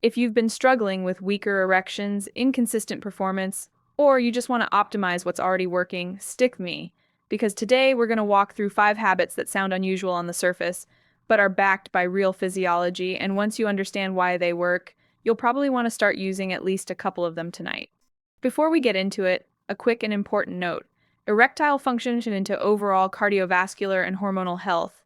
If you've been struggling with weaker erections, inconsistent performance, or you just want to optimize what's already working, stick with me. Because today we're going to walk through 5 habits that sound unusual on the surface, but are backed by real physiology, and once you understand why they work, you'll probably want to start using at least a couple of them tonight. Before we get into it, a quick and important note. Erectile function into overall cardiovascular and hormonal health,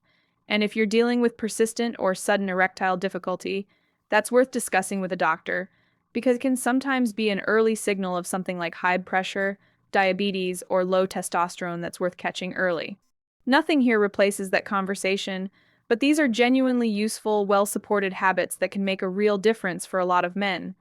and if you're dealing with persistent or sudden erectile difficulty, that's worth discussing with a doctor because it can sometimes be an early signal of something like high pressure, diabetes, or low testosterone that's worth catching early. Nothing here replaces that conversation, but these are genuinely useful, well-supported habits that can make a real difference for a lot of men,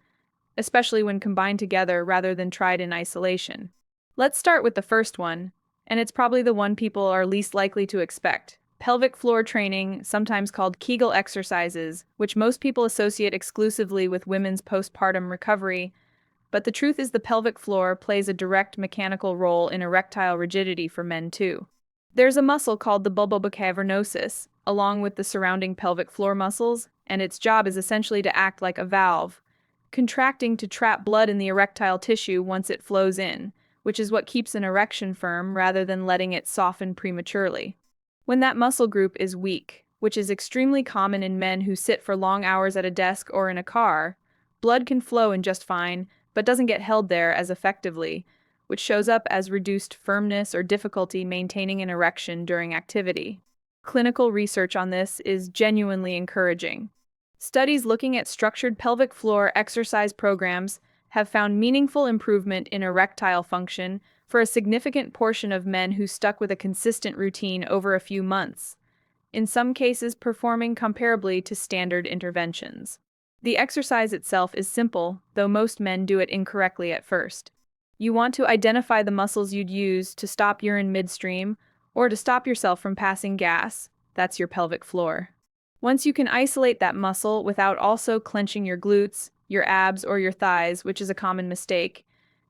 especially when combined together rather than tried in isolation. Let's start with the first one, and it's probably the one people are least likely to expect. Pelvic floor training, sometimes called Kegel exercises, which most people associate exclusively with women's postpartum recovery, but the truth is the pelvic floor plays a direct mechanical role in erectile rigidity for men too. There's a muscle called the bulbocavernosus, along with the surrounding pelvic floor muscles, and its job is essentially to act like a valve, contracting to trap blood in the erectile tissue once it flows in, which is what keeps an erection firm rather than letting it soften prematurely. When that muscle group is weak, which is extremely common in men who sit for long hours at a desk or in a car, blood can flow in just fine, but doesn't get held there as effectively, which shows up as reduced firmness or difficulty maintaining an erection during activity. Clinical research on this is genuinely encouraging. Studies looking at structured pelvic floor exercise programs have found meaningful improvement in erectile function for a significant portion of men who stuck with a consistent routine over a few months, in some cases performing comparably to standard interventions. The exercise itself is simple, though most men do it incorrectly at first. You want to identify the muscles you'd use to stop urine midstream or to stop yourself from passing gas. That's your pelvic floor. Once you can isolate that muscle without also clenching your glutes, your abs, or your thighs, which is a common mistake,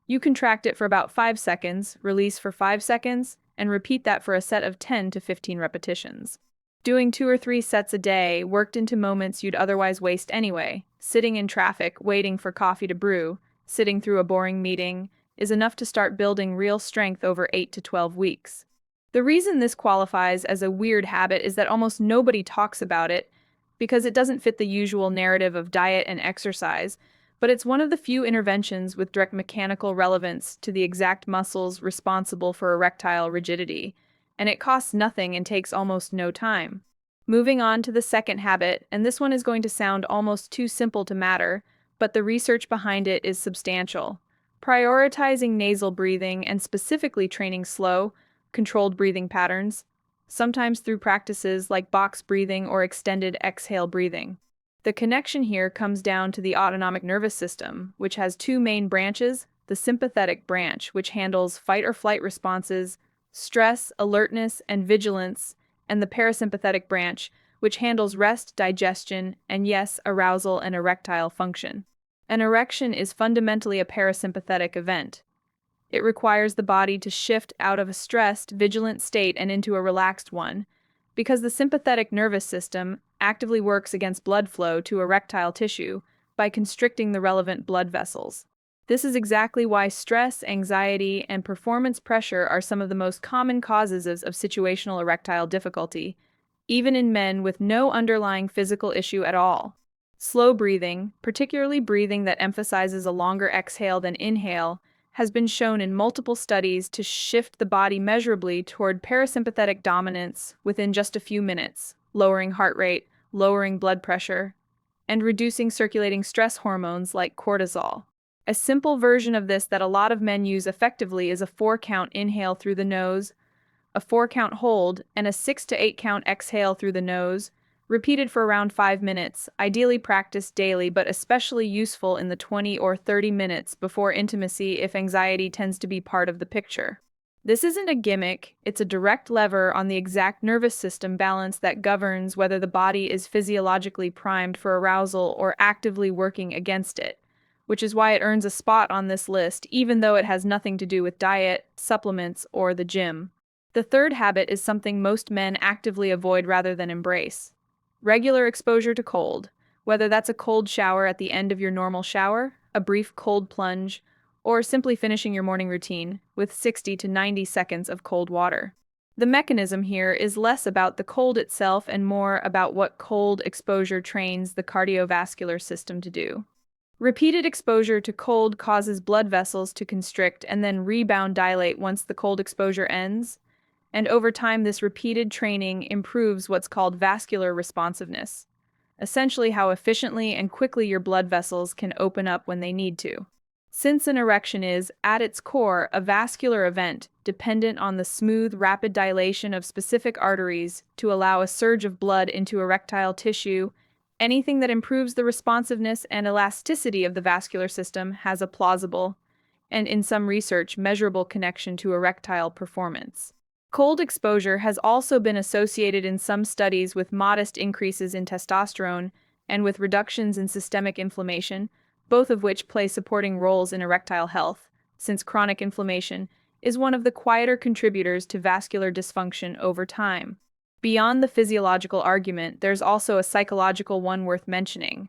you contract it for about 5 seconds, release for 5 seconds, and repeat that for a set of 10 to 15 repetitions. Doing 2 or 3 sets a day worked into moments you'd otherwise waste anyway. Sitting in traffic, waiting for coffee to brew, sitting through a boring meeting, is enough to start building real strength over 8 to 12 weeks. The reason this qualifies as a weird habit is that almost nobody talks about it because it doesn't fit the usual narrative of diet and exercise, but it's one of the few interventions with direct mechanical relevance to the exact muscles responsible for erectile rigidity, and it costs nothing and takes almost no time. Moving on to the second habit, and this one is going to sound almost too simple to matter, but the research behind it is substantial. Prioritizing nasal breathing and specifically training slow, controlled breathing patterns, sometimes through practices like box breathing or extended exhale breathing. The connection here comes down to the autonomic nervous system, which has 2 main branches: the sympathetic branch, which handles fight or flight responses, stress, alertness, and vigilance, and the parasympathetic branch, which handles rest, digestion, and yes, arousal and erectile function. An erection is fundamentally a parasympathetic event. It requires the body to shift out of a stressed, vigilant state and into a relaxed one, because the sympathetic nervous system actively works against blood flow to erectile tissue by constricting the relevant blood vessels. This is exactly why stress, anxiety, and performance pressure are some of the most common causes of situational erectile difficulty, even in men with no underlying physical issue at all. Slow breathing, particularly breathing that emphasizes a longer exhale than inhale, has been shown in multiple studies to shift the body measurably toward parasympathetic dominance within just a few minutes, lowering heart rate, lowering blood pressure, and reducing circulating stress hormones like cortisol. A simple version of this that a lot of men use effectively is a 4-count inhale through the nose, a 4-count hold, and a 6 to 8-count exhale through the nose, repeated for around 5 minutes, ideally practiced daily but especially useful in the 20 or 30 minutes before intimacy if anxiety tends to be part of the picture. This isn't a gimmick, it's a direct lever on the exact nervous system balance that governs whether the body is physiologically primed for arousal or actively working against it, which is why it earns a spot on this list even though it has nothing to do with diet, supplements, or the gym. The third habit is something most men actively avoid rather than embrace: regular exposure to cold, Whether that's a cold shower at the end of your normal shower, a brief cold plunge, or simply finishing your morning routine with 60 to 90 seconds of cold water. The mechanism here is less about the cold itself and more about what cold exposure trains the cardiovascular system to do. Repeated exposure to cold causes blood vessels to constrict and then rebound dilate once the cold exposure ends, and over time this repeated training improves what's called vascular responsiveness, essentially how efficiently and quickly your blood vessels can open up when they need to. Since an erection is, at its core, a vascular event dependent on the smooth, rapid dilation of specific arteries to allow a surge of blood into erectile tissue, anything that improves the responsiveness and elasticity of the vascular system has a plausible, and in some research, measurable connection to erectile performance. Cold exposure has also been associated in some studies with modest increases in testosterone and with reductions in systemic inflammation, both of which play supporting roles in erectile health, since chronic inflammation is one of the quieter contributors to vascular dysfunction over time. Beyond the physiological argument, there's also a psychological one worth mentioning.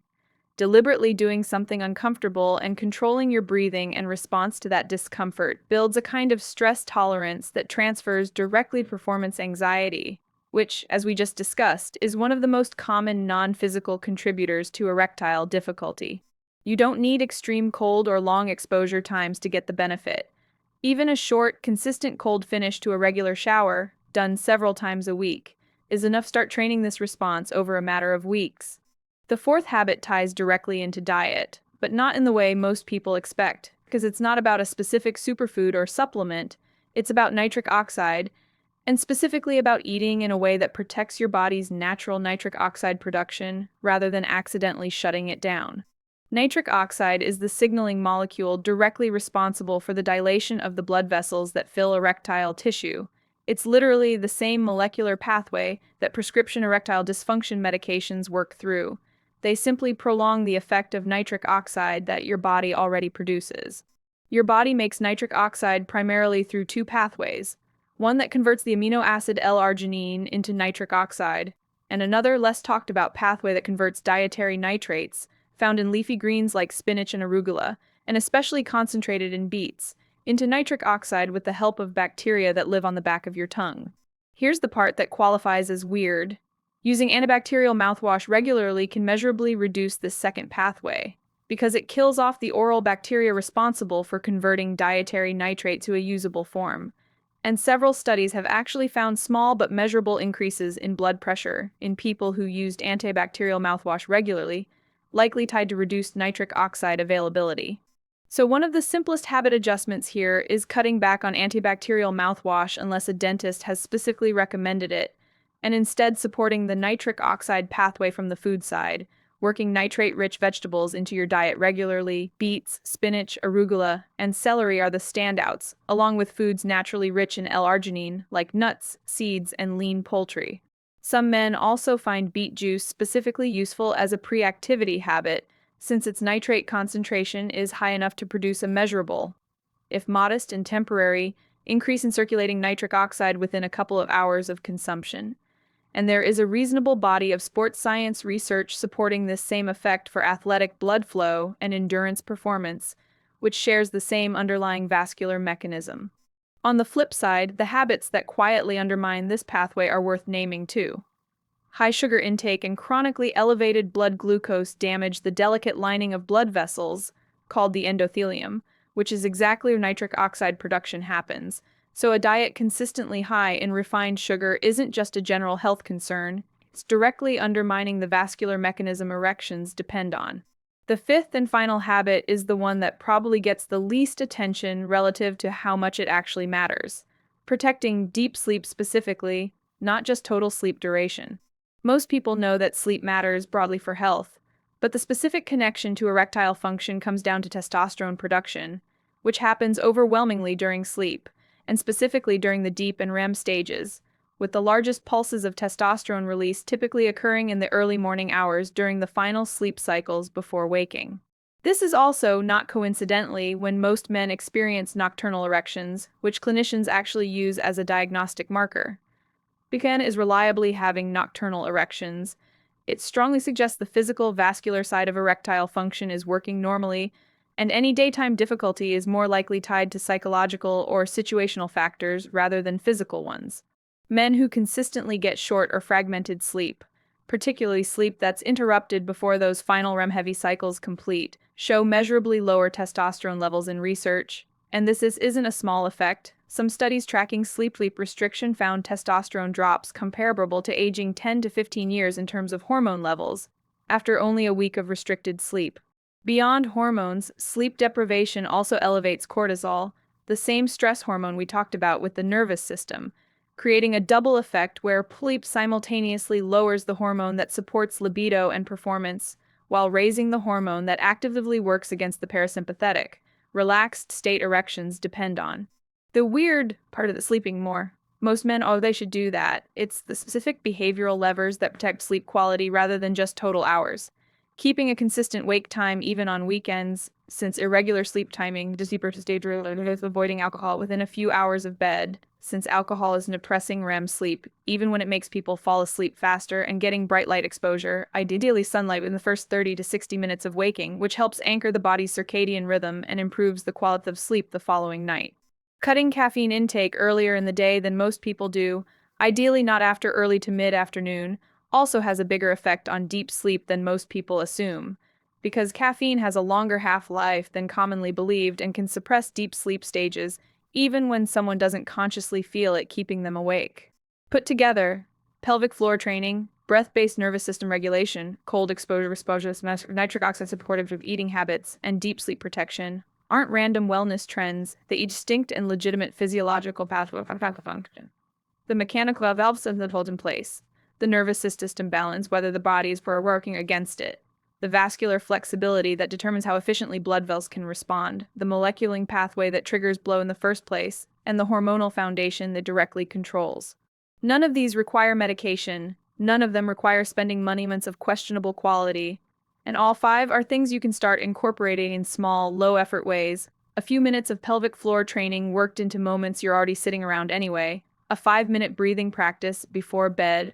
Deliberately doing something uncomfortable and controlling your breathing in response to that discomfort builds a kind of stress tolerance that transfers directly to performance anxiety, which, as we just discussed, is one of the most common non-physical contributors to erectile difficulty. You don't need extreme cold or long exposure times to get the benefit. Even a short, consistent cold finish to a regular shower, done several times a week, is enough to start training this response over a matter of weeks. The fourth habit ties directly into diet, but not in the way most people expect, because it's not about a specific superfood or supplement, it's about nitric oxide, and specifically about eating in a way that protects your body's natural nitric oxide production rather than accidentally shutting it down. Nitric oxide is the signaling molecule directly responsible for the dilation of the blood vessels that fill erectile tissue. It's literally the same molecular pathway that prescription erectile dysfunction medications work through. They simply prolong the effect of nitric oxide that your body already produces. Your body makes nitric oxide primarily through two pathways, one that converts the amino acid L-arginine into nitric oxide, and another less talked about pathway that converts dietary nitrates, found in leafy greens like spinach and arugula, and especially concentrated in beets, into nitric oxide with the help of bacteria that live on the back of your tongue. Here's the part that qualifies as weird. Using antibacterial mouthwash regularly can measurably reduce this second pathway, because it kills off the oral bacteria responsible for converting dietary nitrate to a usable form. And several studies have actually found small but measurable increases in blood pressure in people who used antibacterial mouthwash regularly, likely tied to reduced nitric oxide availability. So one of the simplest habit adjustments here is cutting back on antibacterial mouthwash unless a dentist has specifically recommended it, and instead supporting the nitric oxide pathway from the food side, working nitrate-rich vegetables into your diet regularly. Beets, spinach, arugula, and celery are the standouts, along with foods naturally rich in L-arginine, like nuts, seeds, and lean poultry. Some men also find beet juice specifically useful as a pre-activity habit, since its nitrate concentration is high enough to produce a measurable, if modest and temporary, increase in circulating nitric oxide within a couple of hours of consumption. And there is a reasonable body of sports science research supporting this same effect for athletic blood flow and endurance performance, which shares the same underlying vascular mechanism. On the flip side, the habits that quietly undermine this pathway are worth naming too. High sugar intake and chronically elevated blood glucose damage the delicate lining of blood vessels, called the endothelium, which is exactly where nitric oxide production happens. So a diet consistently high in refined sugar isn't just a general health concern, it's directly undermining the vascular mechanism erections depend on. The fifth and final habit is the one that probably gets the least attention relative to how much it actually matters. Protecting deep sleep specifically, not just total sleep duration. Most people know that sleep matters broadly for health, but the specific connection to erectile function comes down to testosterone production, which happens overwhelmingly during sleep, and specifically during the deep and REM stages, with the largest pulses of testosterone release typically occurring in the early morning hours during the final sleep cycles before waking. This is also, not coincidentally, when most men experience nocturnal erections, which clinicians actually use as a diagnostic marker. Began is reliably having nocturnal erections, It strongly suggests the physical vascular side of erectile function is working normally, and any daytime difficulty is more likely tied to psychological or situational factors rather than physical ones. Men who consistently get short or fragmented sleep, particularly sleep that's interrupted before those final REM-heavy cycles complete, show measurably lower testosterone levels in research. And isn't a small effect. Some studies tracking sleep restriction found testosterone drops comparable to aging 10 to 15 years in terms of hormone levels, after only a week of restricted sleep. Beyond hormones, sleep deprivation also elevates cortisol, the same stress hormone we talked about with the nervous system, creating a double effect where sleep simultaneously lowers the hormone that supports libido and performance, while raising the hormone that actively works against the parasympathetic, relaxed state erections depend on. The weird part of the sleeping more. Most men, oh, they should do that. It's the specific behavioral levers that protect sleep quality rather than just total hours. Keeping a consistent wake time even on weekends, since irregular sleep timing, avoiding alcohol within a few hours of bed, since alcohol is depressing REM sleep, even when it makes people fall asleep faster, and getting bright light exposure, ideally sunlight in the first 30 to 60 minutes of waking, which helps anchor the body's circadian rhythm and improves the quality of sleep the following night. Cutting caffeine intake earlier in the day than most people do, ideally not after early to mid-afternoon, also has a bigger effect on deep sleep than most people assume, because caffeine has a longer half-life than commonly believed and can suppress deep sleep stages, even when someone doesn't consciously feel it keeping them awake. Put together, pelvic floor training, breath-based nervous system regulation, cold exposure, nitric oxide supportive of eating habits, and deep sleep protection aren't random wellness trends, they each distinct and legitimate physiological pathway of function. The mechanical valves that hold in place, the nervous system balance, whether the body is working against it, the vascular flexibility that determines how efficiently blood vessels can respond, the molecular pathway that triggers blow in the first place, and the hormonal foundation that directly controls. None of these require medication, none of them require spending monuments of questionable quality, and all five are things you can start incorporating in small, low-effort ways. A few minutes of pelvic floor training worked into moments you're already sitting around anyway, a 5-minute breathing practice before bed,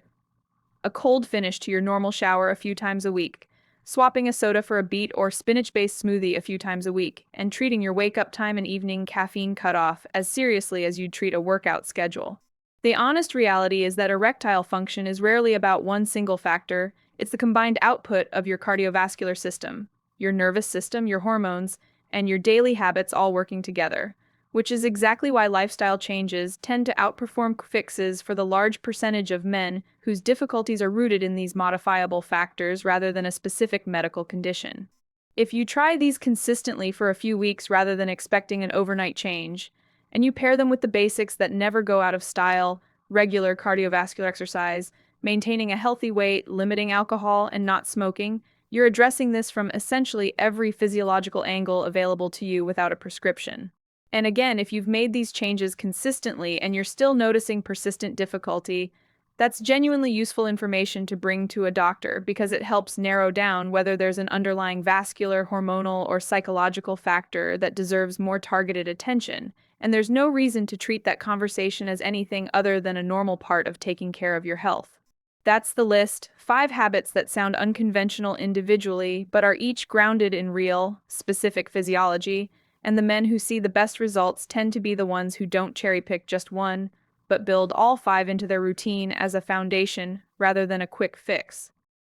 a cold finish to your normal shower a few times a week, swapping a soda for a beet or spinach-based smoothie a few times a week, and treating your wake-up time and evening caffeine cutoff as seriously as you'd treat a workout schedule. The honest reality is that erectile function is rarely about one single factor. It's the combined output of your cardiovascular system, your nervous system, your hormones, and your daily habits all working together, which is exactly why lifestyle changes tend to outperform fixes for the large percentage of men whose difficulties are rooted in these modifiable factors rather than a specific medical condition. If you try these consistently for a few weeks rather than expecting an overnight change, and you pair them with the basics that never go out of style, regular cardiovascular exercise, maintaining a healthy weight, limiting alcohol, and not smoking, you're addressing this from essentially every physiological angle available to you without a prescription. And again, if you've made these changes consistently and you're still noticing persistent difficulty, that's genuinely useful information to bring to a doctor because it helps narrow down whether there's an underlying vascular, hormonal, or psychological factor that deserves more targeted attention. And there's no reason to treat that conversation as anything other than a normal part of taking care of your health. That's the list, 5 habits that sound unconventional individually, but are each grounded in real, specific physiology, and the men who see the best results tend to be the ones who don't cherry-pick just one, but build all 5 into their routine as a foundation rather than a quick fix.